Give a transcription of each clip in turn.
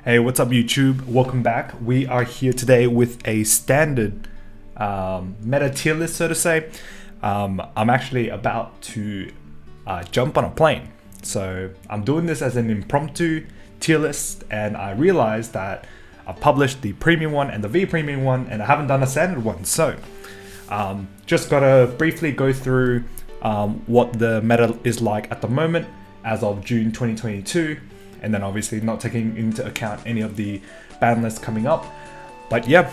Hey, what's up YouTube? Welcome back. We are here today with a standard meta tier list, so to say. I'm actually about to jump on a plane. So I'm doing this as an impromptu tier list, and I realized that I published the premium one and the V premium one, and I haven't done a standard one. So just gotta briefly go through what the meta is like at the moment as of June 2022. And then obviously not taking into account any of the ban lists coming up. But yeah,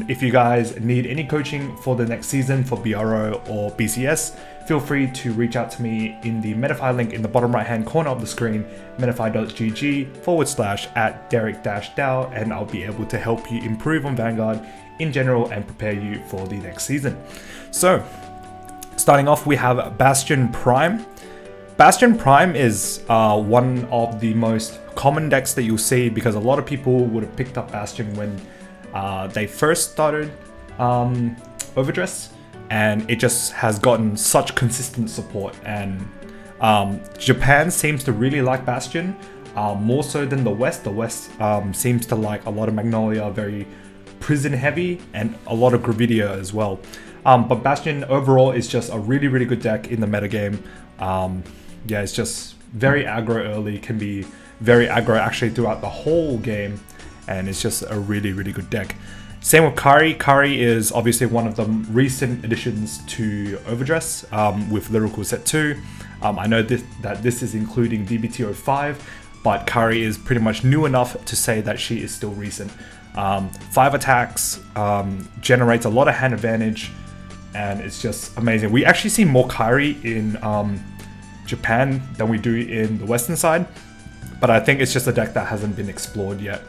if you guys need any coaching for the next season for BRO or BCS, feel free to reach out to me in the Metafy link in the bottom right hand corner of the screen, metafy.gg/Derek-Dow, and I'll be able to help you improve on Vanguard in general and prepare you for the next season. So starting off, we have Bastion Prime. Bastion Prime is one of the most common decks that you'll see because a lot of people would have picked up Bastion when they first started Overdress, and it just has gotten such consistent support. And Japan seems to really like Bastion more so than the West. The West seems to like a lot of Magnolia, very prison heavy, and a lot of Gravidia as well. But Bastion overall is just a really, really good deck in the metagame. Yeah, it's just very aggro early, can be very aggro actually throughout the whole game, and it's just a really, really good deck. Same with Kyrie. Kyrie is obviously one of the recent additions to Overdress with Lyrical Set 2. I know that this is including DBT05, but Kyrie is pretty much new enough to say that she is still recent. 5 attacks, generates a lot of hand advantage, and it's just amazing. We actually see more Kyrie in Japan than we do in the Western side, but I think it's just a deck that hasn't been explored yet.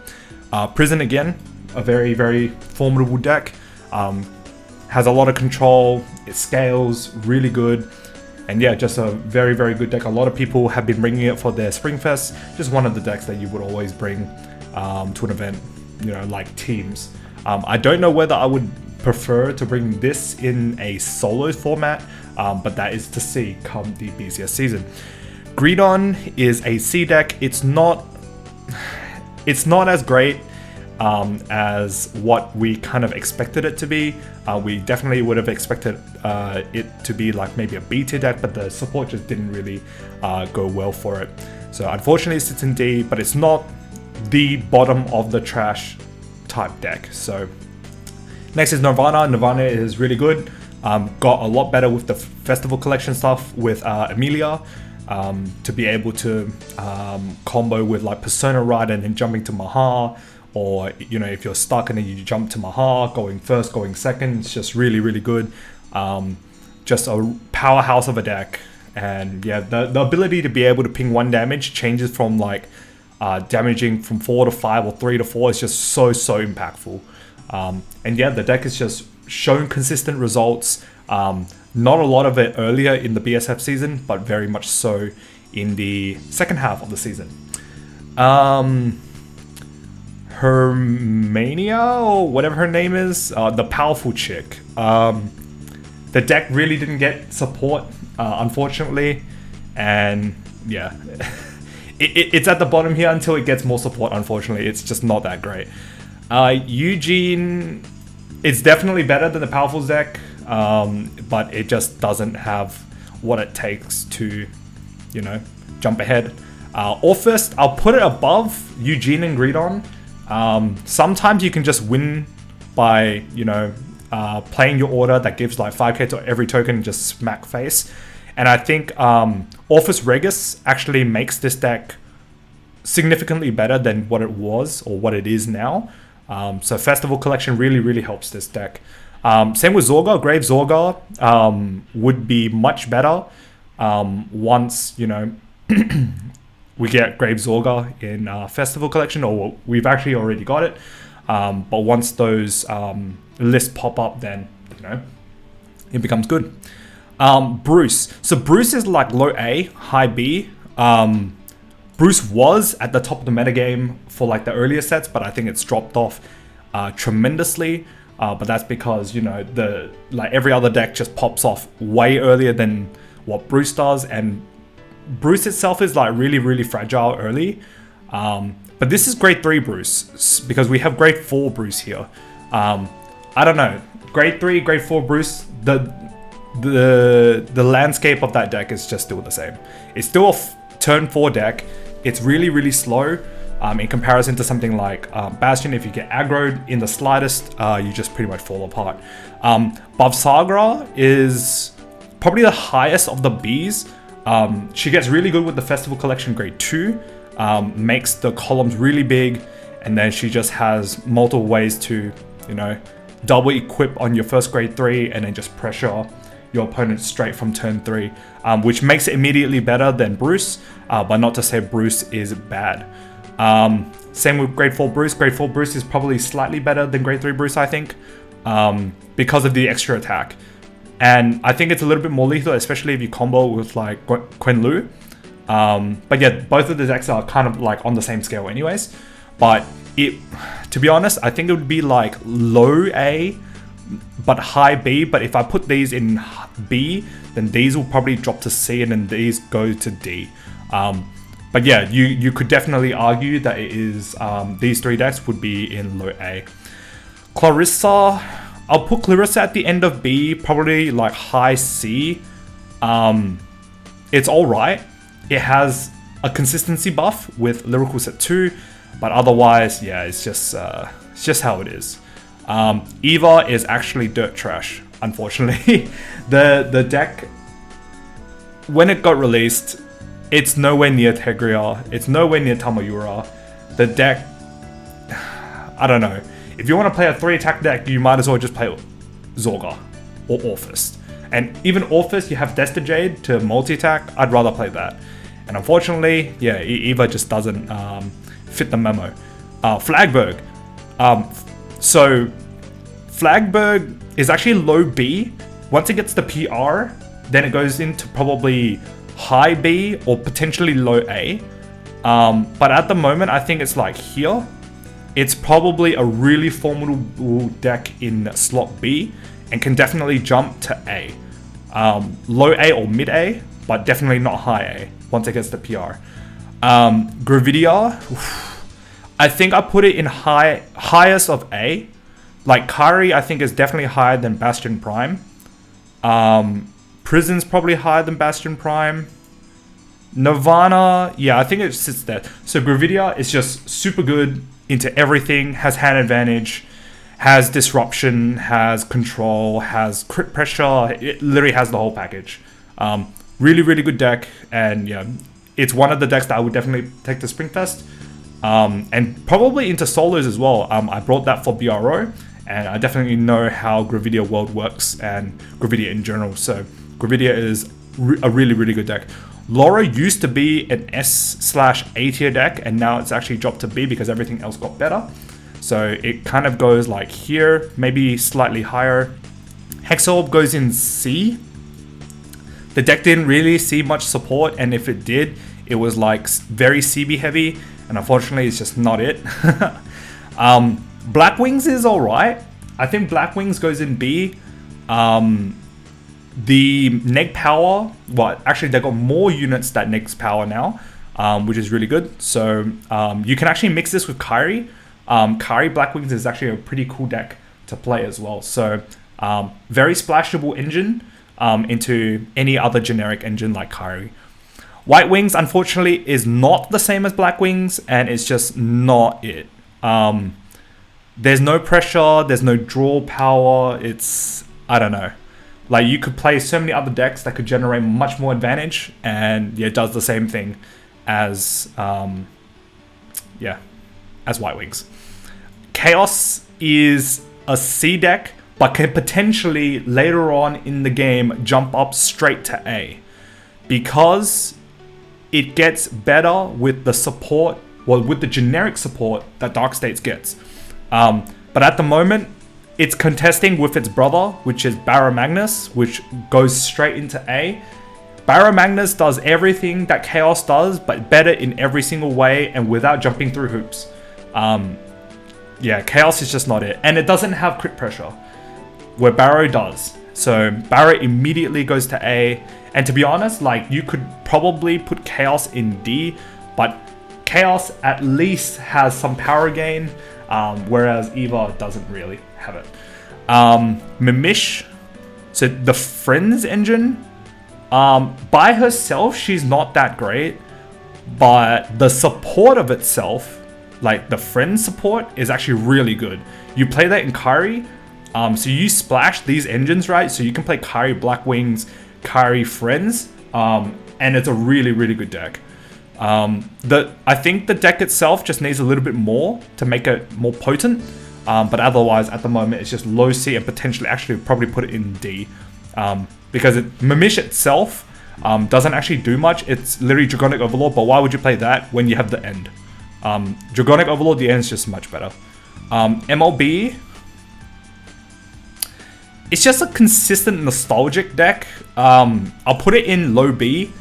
Prison again, a very, very formidable deck. Has a lot of control, it scales really good, and yeah, just a very, very good deck. A lot of people have been bringing it for their Springfest. Just one of the decks that you would always bring to an event, you know, like teams. I don't know whether I would prefer to bring this in a solo format, but that is to see come the BCS season. Greedon is a C deck. It's not as great as what we kind of expected it to be. We definitely would have expected it to be like maybe a B tier deck, but the support just didn't really go well for it. So unfortunately it sits in D, but it's not the bottom of the trash type deck. So next is Nirvana. Nirvana is really good. Got a lot better with the festival collection stuff with Amelia to be able to combo with like Persona Ride and then jumping to Maha, or you know, if you're stuck and then you jump to Maha, going first, going second. It's just really, really good. Just a powerhouse of a deck. And yeah, the ability to be able to ping 1 damage changes from like damaging from 4 to 5 or 3 to 4 is just so impactful. And yeah, the deck is just shown consistent results. Not a lot of it earlier in the BSF season, but very much so in the second half of the season. Hermania, or whatever her name is, the powerful chick. The deck really didn't get support, unfortunately. And yeah, it's at the bottom here until it gets more support, unfortunately. It's just not that great. Eugene, it's definitely better than the Powerful deck, but it just doesn't have what it takes to, you know, jump ahead. Orphist, I'll put it above Eugene and Greedon. Sometimes you can just win by, you know, playing your order that gives like 5k to every token and just smack face. And I think Orphist Regis actually makes this deck significantly better than what it was or what it is now. So Festival Collection really, really helps this deck. Same with Zorga. Grave Zorga would be much better once, you know, we get Grave Zorga in Festival Collection, or we've actually already got it. But once those lists pop up, then, you know, it becomes good. Bruce. So Bruce is like low A, high B. Bruce was at the top of the metagame for like the earlier sets, but I think it's dropped off tremendously. But that's because, you know, like every other deck just pops off way earlier than what Bruce does, and Bruce itself is like really, really fragile early. But this is grade 3 Bruce, because we have grade 4 Bruce here. I don't know. Grade 3, grade 4 Bruce, the landscape of that deck is just still the same. It's still a turn 4 deck. It's really, really slow in comparison to something like Bastion. If you get aggroed in the slightest, you just pretty much fall apart. Bavsagra is probably the highest of the Bs. She gets really good with the Festival Collection grade 2. Makes the columns really big, and then she just has multiple ways to, you know, double equip on your first grade 3 and then just pressure your opponent straight from turn 3, which makes it immediately better than Bruce, but not to say Bruce is bad. Same with grade 4 Bruce. Grade 4 Bruce is probably slightly better than grade 3 Bruce, I think, because of the extra attack. And I think it's a little bit more lethal, especially if you combo with like Quen Lu. But yeah, both of the decks are kind of like on the same scale anyways. But to be honest, I think it would be like low A, but high B. But if I put these in B, then these will probably drop to C, and then these go to D. But yeah, you could definitely argue that it is these 3 decks would be in low A. Clarissa, I'll put Clarissa at the end of B, probably like high C. It's alright. It has a consistency buff with Lyrical Set 2, but otherwise, yeah, it's just how it is. Eva is actually dirt trash, unfortunately. the deck, when it got released, it's nowhere near Tegria, it's nowhere near Tamayura. The deck, I don't know. If you want to play a 3-attack deck, you might as well just play Zorga or Orphist. And even Orphist, you have Destajade to multi-attack. I'd rather play that. And unfortunately, yeah, Eva just doesn't fit the memo. Flagberg. So Flagberg is actually low B. Once it gets the PR, then it goes into probably high B or potentially low A. But at the moment, I think it's like here. It's probably a really formidable deck in slot B and can definitely jump to A. Low A or mid A, but definitely not high A once it gets the PR. Gravidia, I think I put it in highest of A. Like Kyrie, I think is definitely higher than Bastion Prime. Prison's probably higher than Bastion Prime. Nirvana, yeah, I think it sits there. So Gravidia is just super good into everything, has hand advantage, has disruption, has control, has crit pressure. It literally has the whole package. Really, really good deck, and yeah, it's one of the decks that I would definitely take to Springfest, and probably into solos as well. I brought that for BRO, and I definitely know how Gravidia World works and Gravidia in general. So Gravidia is a really, really good deck. Laura used to be an S/A tier deck, and now it's actually dropped to B because everything else got better. So it kind of goes like here, maybe slightly higher. Hexorb goes in C. The deck didn't really see much support, and if it did, it was like very CB heavy, and unfortunately it's just not it. Black Wings is alright. I think Black Wings goes in B. The neg power, well, actually they got more units that negs power now, which is really good. So you can actually mix this with Kyrie. Kyrie Black Wings is actually a pretty cool deck to play as well. So very splashable engine into any other generic engine like Kyrie. White Wings, unfortunately, is not the same as Black Wings, and it's just not it. There's no pressure, there's no draw power. It's, I don't know. Like, you could play so many other decks that could generate much more advantage, and yeah, it does the same thing as as White Wings. Chaos is a C deck, but can potentially later on in the game jump up straight to A, because it gets better with the support, well, with the generic support that Dark States gets. But at the moment, it's contesting with its brother, which is Barra Magnus, which goes straight into A. Barra Magnus does everything that Chaos does, but better in every single way and without jumping through hoops. Yeah, Chaos is just not it. And it doesn't have crit pressure, where Barrow does. So Barrow immediately goes to A. And to be honest, like, you could probably put Chaos in D, but Chaos at least has some power gain, whereas Eva doesn't really have it. Mimish, so the Friends engine, by herself, she's not that great, but the support of itself, like the Friends support, is actually really good. You play that in Kyrie, so you splash these engines, right? So you can play Kyrie Black Wings, Kyrie Friends, and it's a really, really good deck. I think the deck itself just needs a little bit more to make it more potent, but otherwise at the moment it's just low C and potentially actually probably put it in D, because Mimish itself doesn't actually do much. It's literally Dragonic Overlord, but why would you play that when you have the end? Dragonic Overlord, the end is just much better. MLB, it's just a consistent nostalgic deck. I'll put it in low B,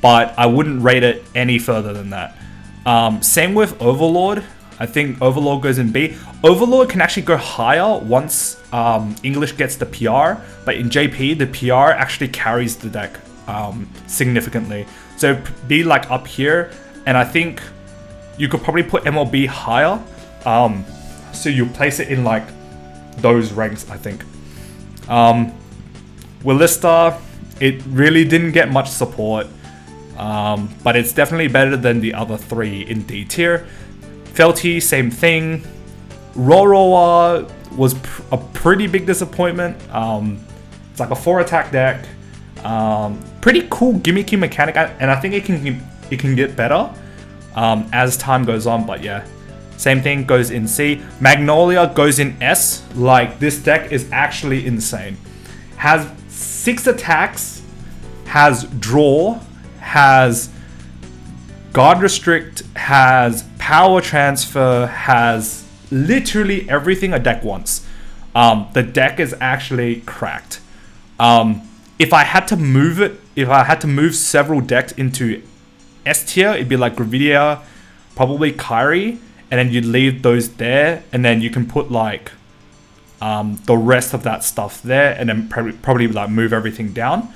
but I wouldn't rate it any further than that. Same with Overlord. I think Overlord goes in B. Overlord can actually go higher once English gets the PR, but in JP, the PR actually carries the deck significantly. So be like up here, and I think you could probably put MLB higher. So you place it in like those ranks, I think. Willista, it really didn't get much support. But it's definitely better than the other three in D tier. Felty, same thing. Roroa was a pretty big disappointment. It's like a 4-attack deck. Pretty cool gimmicky mechanic, and I think it can get better as time goes on. But yeah, same thing goes in C. Magnolia goes in S. Like, this deck is actually insane. Has 6 attacks, has draw, has guard restrict, has power transfer, has literally everything a deck wants. The deck is actually cracked. If I had to move several decks into S tier, it'd be like Gravidia, probably Kyrie, and then you'd leave those there, and then you can put like the rest of that stuff there, and then probably like move everything down.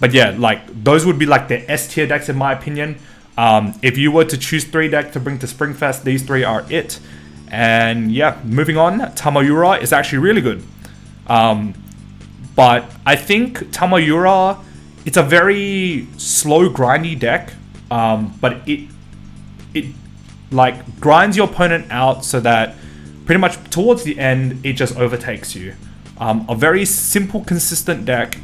But yeah, like those would be like the S tier decks in my opinion. If you were to choose 3 decks to bring to Springfest, these 3 are it. And yeah, moving on, Tamayura is actually really good. But I think Tamayura, it's a very slow grindy deck, but it like grinds your opponent out so that pretty much towards the end it just overtakes you. A very simple, consistent deck.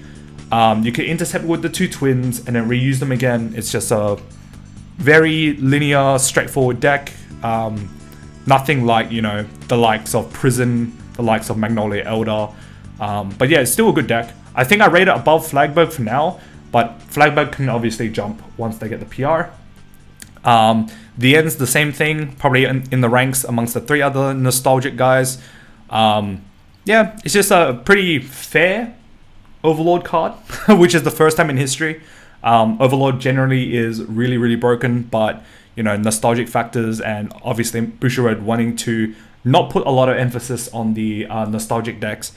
You can intercept with the 2 twins and then reuse them again. It's just a very linear, straightforward deck. Nothing like, you know, the likes of Prison, the likes of Magnolia Elder. But yeah, it's still a good deck. I think I rate it above Flagberg for now, but Flagberg can obviously jump once they get the PR. The end's the same thing, probably in the ranks amongst the 3 other nostalgic guys. Yeah, it's just a pretty fair Overlord card, which is the first time in history. Overlord generally is really, really broken, but you know, nostalgic factors and obviously Bushiroad wanting to not put a lot of emphasis on the nostalgic decks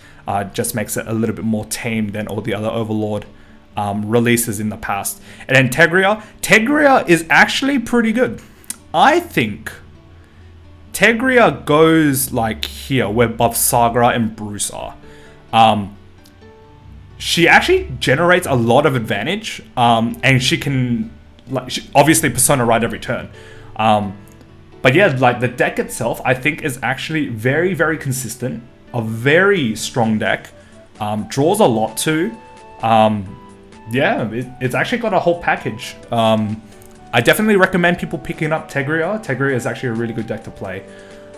just makes it a little bit more tame than all the other Overlord releases in the past. And then Tegria is actually pretty good. I think Tegria goes like here, where Bob Sagra and Bruce are. She actually generates a lot of advantage, and she can obviously Persona ride every turn. But yeah, like the deck itself, I think is actually very, very consistent. A very strong deck. Draws a lot too. Yeah, it's actually got a whole package. I definitely recommend people picking up Tegria. Tegria is actually a really good deck to play.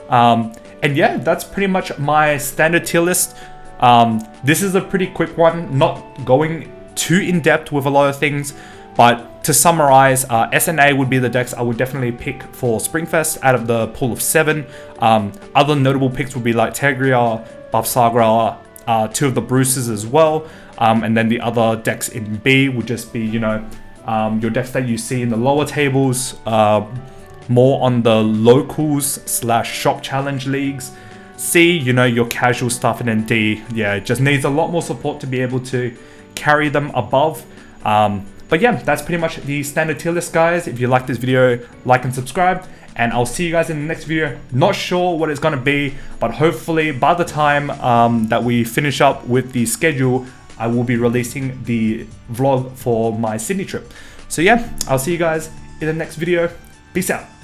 And yeah, that's pretty much my standard tier list. This is a pretty quick one, not going too in-depth with a lot of things, but to summarize, SNA would be the decks I would definitely pick for Springfest out of the pool of 7. Other notable picks would be like Tegria, Buff Sagra, 2 of the Bruces as well, and then the other decks in B would just be, you know, your decks that you see in the lower tables, more on the locals / shop challenge leagues. C, you know, your casual stuff, and then D, yeah, it just needs a lot more support to be able to carry them above. But yeah, that's pretty much the standard tier list, guys. If you like this video, like and subscribe, and I'll see you guys in the next video. Not sure what it's gonna be, but hopefully by the time that we finish up with the schedule, I will be releasing the vlog for my Sydney trip. So yeah, I'll see you guys in the next video. Peace out.